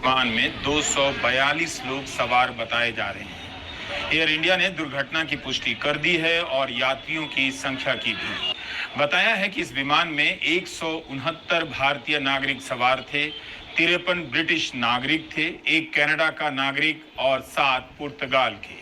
विमान में 242 लोग सवार बताए जा रहे हैं। एयर इंडिया ने दुर्घटना की पुष्टि कर दी है और यात्रियों की संख्या की भी। बताया है कि इस विमान में 169 भारतीय नागरिक सवार थे, 53 ब्रिटिश नागरिक थे, एक कनाडा का नागरिक और 7 पुर्तगाल के।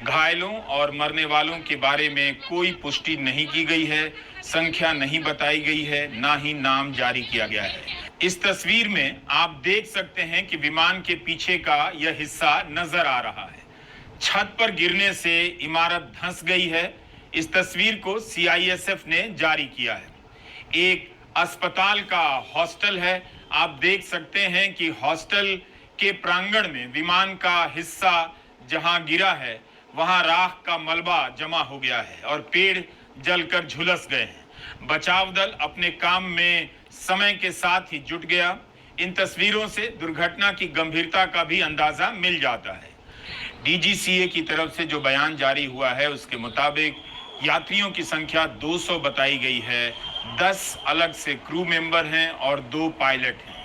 घायलों और मरने वालों के बारे में कोई पुष्टि नहीं की गई है, संख्या नहीं बताई गई है, ना ही नाम जारी किया गया है। इस तस्वीर में आप देख सकते हैं कि विमान के पीछे का यह हिस्सा नजर आ रहा है। छत पर गिरने से इमारत धंस गई है। इस तस्वीर को सीआईएसएफ ने जारी किया है। एक अस्पताल का हॉस्टल है। आप देख सकते हैं कि हॉस्टल के प्रांगण में विमान का हिस्सा जहां गिरा है वहां राख का मलबा जमा हो गया है और पेड़ जलकर झुलस गए हैं। बचाव दल अपने काम में समय के साथ ही जुट गया। इन तस्वीरों से दुर्घटना की गंभीरता का भी अंदाजा मिल जाता है। डीजीसीए की तरफ से जो बयान जारी हुआ है उसके मुताबिक यात्रियों की संख्या 200 बताई गई है। 10 अलग से क्रू मेंबर हैं और 2 पायलट हैं।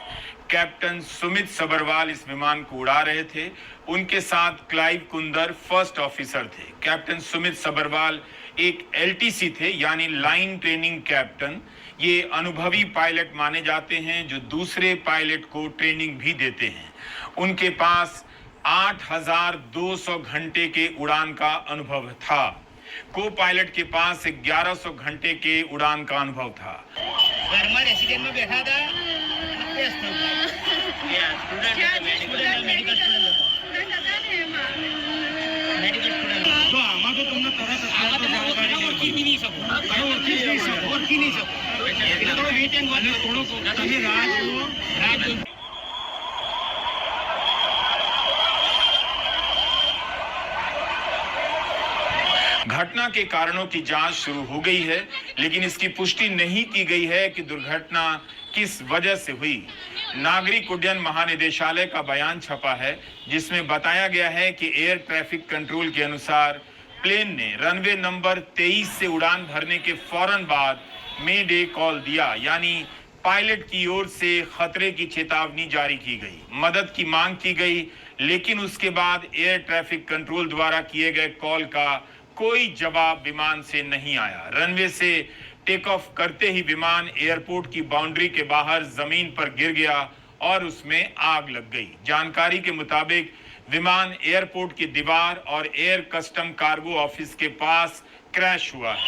कैप्टन सुमित सबरवाल इस विमान को उड़ा रहे थे। उनके साथ क्लाइव कुंदर फर्स्ट ऑफिसर थे। कैप्टन सुमित सबरवाल एक एलटीसी थे, यानी लाइन ट्रेनिंग कैप्टन। ये अनुभवी पायलट माने जाते हैं जो दूसरे पायलट को ट्रेनिंग भी देते हैं। उनके पास 8,200 घंटे के उड़ान का अनुभव था। को पायलट के पास 1100 घंटे के उड़ान का अनुभव था। में बैठा था घटना के कारणों की जांच शुरू हो गई है, लेकिन इसकी पुष्टि नहीं की गई है कि दुर्घटना किस वजह से हुई। नागरिक उड्डयन महानिदेशालय का बयान छपा है जिसमें बताया गया है कि एयर ट्रैफिक कंट्रोल के अनुसार प्लेन ने रनवे नंबर 23 से उड़ान भरने के फौरन बाद मे डे कॉल दिया, यानी पायलट की ओर से खतरे की चेतावनी जारी की गई, मदद की मांग की गई, लेकिन उसके बाद एयर ट्रैफिक कंट्रोल द्वारा किए गए कॉल का कोई जवाब विमान से नहीं आया। रनवे से टेक ऑफ करते ही विमान एयरपोर्ट की बाउंड्री के बाहर जमीन पर गिर गया और उसमें आग लग गई। जानकारी के मुताबिक विमान एयरपोर्ट की दीवार और एयर कस्टम कार्गो ऑफिस के पास क्रैश हुआ है।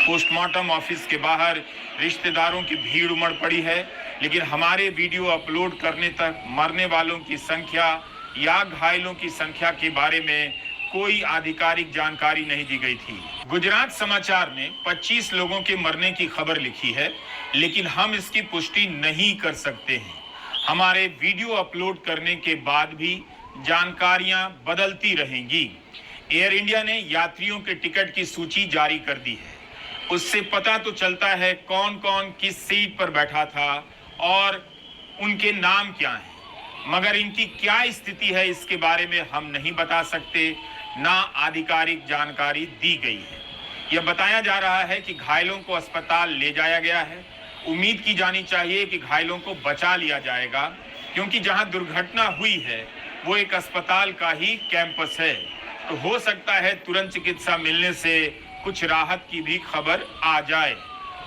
पोस्टमार्टम ऑफिस के बाहर रिश्तेदारों की भीड़ उमड़ पड़ी है, लेकिन हमारे वीडियो अपलोड करने तक मरने वालों की संख्या या घायलों की संख्या के बारे में कोई आधिकारिक जानकारी नहीं दी गई थी। गुजरात समाचार ने 25 लोगों के मरने की खबर लिखी है, लेकिन हम इसकी पुष्टि नहीं कर सकते हैं। हमारे वीडियो अपलोड करने के बाद भी जानकारियां बदलती रहेंगी। एयर इंडिया ने यात्रियों के टिकट की सूची जारी कर दी है। उससे पता तो चलता है कौन कौन किस सीट पर बैठा था और उनके नाम क्या हैं, मगर इनकी क्या स्थिति है इसके बारे में हम नहीं बता सकते, ना आधिकारिक जानकारी दी गई है। यह बताया जा रहा है कि घायलों को अस्पताल ले जाया गया है। उम्मीद की जानी चाहिए कि घायलों को बचा लिया जाएगा, क्योंकि जहां दुर्घटना हुई है वो एक अस्पताल का ही कैंपस है, तो हो सकता है तुरंत चिकित्सा मिलने से कुछ राहत की भी खबर आ जाए।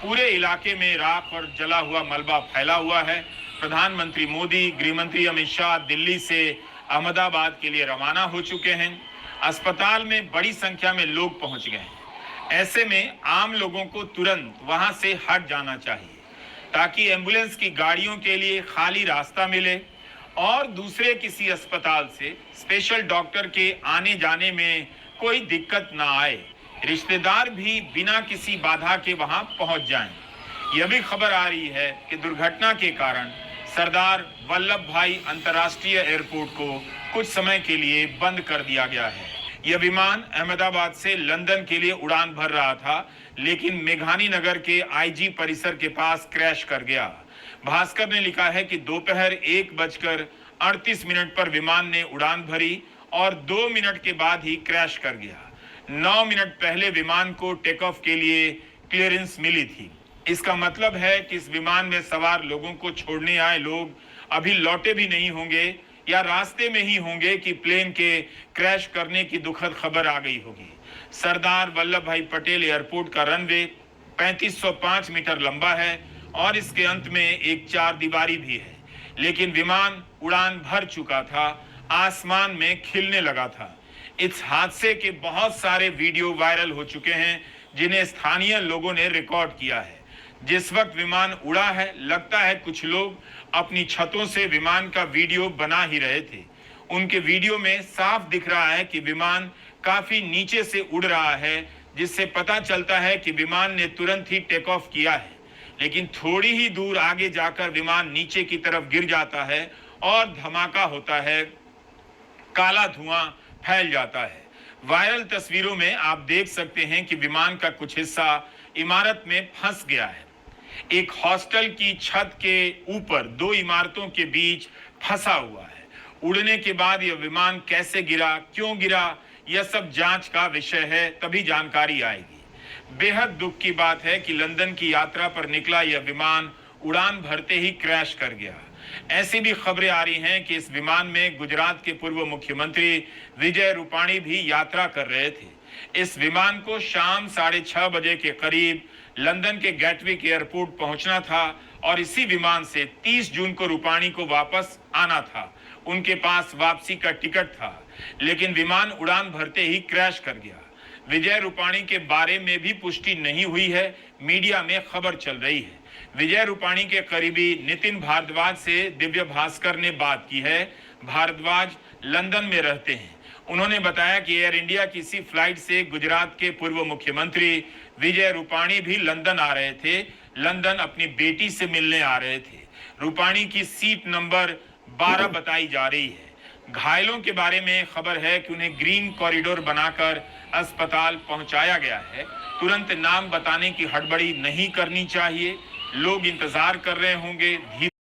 पूरे इलाके में राख और जला हुआ मलबा फैला हुआ है। प्रधानमंत्री मोदी, गृह मंत्री अमित शाह दिल्ली से अहमदाबाद के लिए रवाना हो चुके हैं। अस्पताल में बड़ी संख्या में लोग पहुंच गए हैं। ऐसे में आम लोगों को तुरंत वहां से हट जाना चाहिए ताकि एम्बुलेंस की गाड़ियों के लिए खाली रास्ता मिले और दूसरे किसी अस्पताल से स्पेशल डॉक्टर के आने जाने में कोई दिक्कत ना आए। रिश्तेदार भी बिना किसी बाधा के वहां पहुंच जाएं। यह भी खबर आ रही है कि दुर्घटना के कारण सरदार वल्लभ भाई अंतर्राष्ट्रीय एयरपोर्ट को कुछ समय के लिए बंद कर दिया गया है। यह विमान अहमदाबाद से लंदन के लिए उड़ान भर रहा था, लेकिन मेघानी नगर के आईजी परिसर के पास क्रैश कर गया। भास्कर ने लिखा है कि दोपहर 1:08 38 मिनट पर विमान ने उड़ान भरी और 2 मिनट के बाद ही क्रैश कर गया। 9 मिनट पहले विमान को टेक ऑफ के लिए क्लियरेंस मिली थी। इसका मतलब है कि इस विमान में सवार लोगों को छोड़ने आए लोग अभी लौटे भी नहीं होंगे या रास्ते में ही होंगे कि प्लेन के क्रैश करने की दुखद खबर आ गई होगी। सरदार वल्लभ भाई पटेल एयरपोर्ट का रनवे 3505 मीटर लंबा है और इसके अंत में एक 4 दीवारी भी है, लेकिन विमान उड़ान भर चुका था, आसमान में खिलने लगा था। इस हादसे के बहुत सारे वीडियो वायरल हो चुके हैं जिन्हें स्थानीय लोगों ने रिकॉर्ड किया है। जिस वक्त विमान उड़ा है, लगता है कुछ लोग अपनी छतों से विमान का वीडियो बना ही रहे थे। उनके वीडियो में साफ दिख रहा है कि विमान काफी नीचे से उड़ रहा है, जिससे पता चलता है कि विमान ने तुरंत ही टेक ऑफ किया है। लेकिन थोड़ी ही दूर आगे जाकर विमान नीचे की तरफ गिर जाता है और धमाका होता है, काला धुआं फैल जाता है। वायरल तस्वीरों में आप देख सकते हैं कि विमान का कुछ हिस्सा इमारत में फंस गया है। एक हॉस्टल की छत के ऊपर 2 इमारतों के बीच फंसा हुआ है। उड़ने के बाद यह विमान कैसे गिरा, क्यों गिरा, यह सब जांच का विषय है, तभी जानकारी आएगी। बेहद दुख की बात है कि लंदन की यात्रा पर निकला यह विमान उड़ान भरते ही क्रैश कर गया। ऐसी भी खबरें आ रही हैं कि इस विमान में गुजरात के पूर्व मुख्यमंत्री विजय रूपाणी भी यात्रा कर रहे थे। इस विमान को शाम 6:30 बजे के करीब लंदन के गैटविक एयरपोर्ट पहुंचना था और इसी विमान से 30 जून को रूपाणी को वापस आना था। उनके पास वापसी का टिकट था, लेकिन विमान उड़ान भरते ही क्रैश कर गया। विजय रूपाणी के बारे में भी पुष्टि नहीं हुई है, मीडिया में खबर चल रही है। विजय रूपाणी के करीबी नितिन भारद्वाज से दिव्य भास्कर ने बात की है। भारद्वाज लंदन में रहते हैं। उन्होंने बताया कि एयर इंडिया की इसी फ्लाइट से गुजरात के पूर्व मुख्यमंत्री विजय रूपाणी भी लंदन आ रहे थे। लंदन अपनी बेटी से मिलने आ रहे थे। रूपाणी की सीट नंबर 12 बताई जा रही है। घायलों के बारे में खबर है कि उन्हें ग्रीन कॉरिडोर बनाकर अस्पताल पहुंचाया गया है। तुरंत नाम बताने की हड़बड़ी नहीं करनी चाहिए। लोग इंतजार कर रहे होंगे।